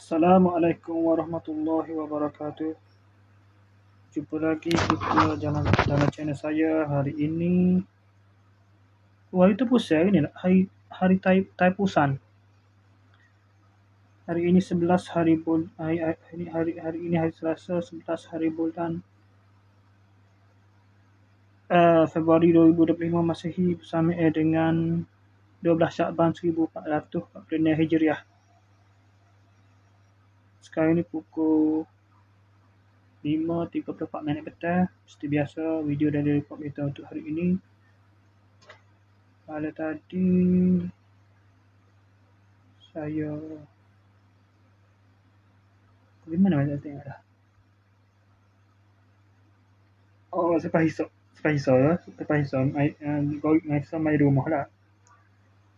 Assalamualaikum warahmatullahi wabarakatuh. Jumpa lagi kita dalam channel saya hari ini. Hari tu pusing ni nak hari Taipusan. Hari ini 11 hari Selasa 11 hari bulan Februari 2025 Masehi bersama dengan 12 Syakban 1446 Hijriah. Sekarang ni pukul 5.34 petang. Seperti biasa, video dah direkod kita untuk hari ini. Pada tadi saya di mana saya tengok dah. Oh, lepas hisap mai rumah lah.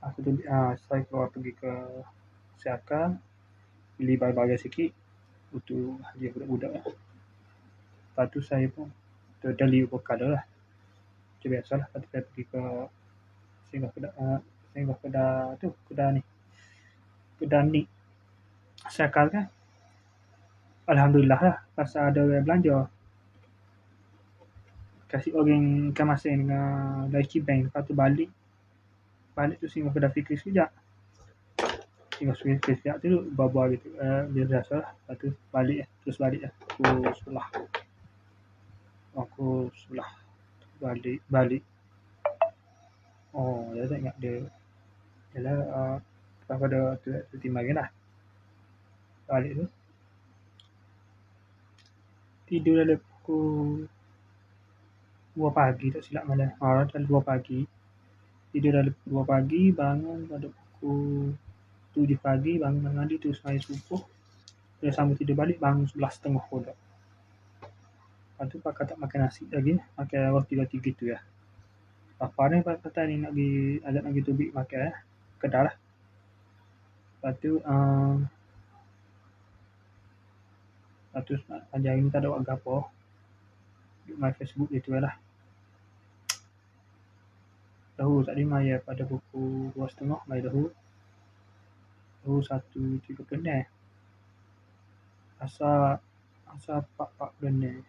Aku tu saya keluar pergi ke Siaka, beli barang-barang sikit untuk hadiah budak-budak lah. Lepas tu saya pun totally bekal lah. Macam biasalah, lepas tu saya pergi ke singgah kedai ni Siaka kan. Alhamdulillah lah, pasal ada orang belanja. Kasih orang ikan masin dengan Daiichi Bank. Lepas tu balik tu singgah kedai Fikri sekejap. Tu berbual gitu. Dia biasa lah. Lepas tu terus balik lah. Aku sebelah. Balik. Oh, dia tak ingat dia. Yalah, pada tu timbang lah. Balik tu. Tidur dah pukul 2 pagi tak silap malam. Dah 2 pagi. Tidur dah 2 pagi, bangun pada pukul 7 pagi, bangun mandi terus mandi subuh. Dia sambung tidur balik, bangun 11.30 pula. Lepas tu pakai tak makan nasi lagi, makan roti gitu ya. Apa ni kata ni nak pergi tubik makan kedai lah. Lepas tu hari ni tak ada buat apa. Duduk main Facebook gitu lah. Dahulu tadi main pada pukul 2.30 main dahulu 1.30 Asal 4.40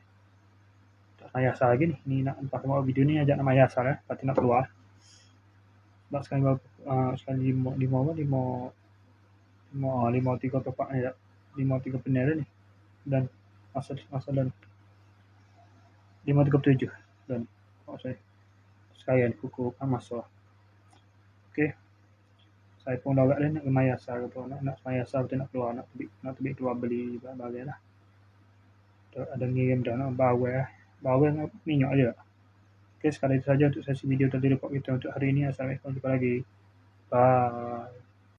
tak main asal lagi ni nak lepas tengok video ni ajak nak main asal lah. Lepas tu nak keluar sebab sekali 5.34 ni tak 5.34 ni dan masa dan 5.37 dan sekarang pukul masa. Okey, saya pun dah nak main asal ke nak main asal betul nak keluar nak pergi keluar beli barang lah. Ada ngirim dah nak bawang minyak aja. Okey, sekali itu saja untuk sesi video tadi report kita untuk hari ini. Assalamualaikum, jumpa lagi. Bye.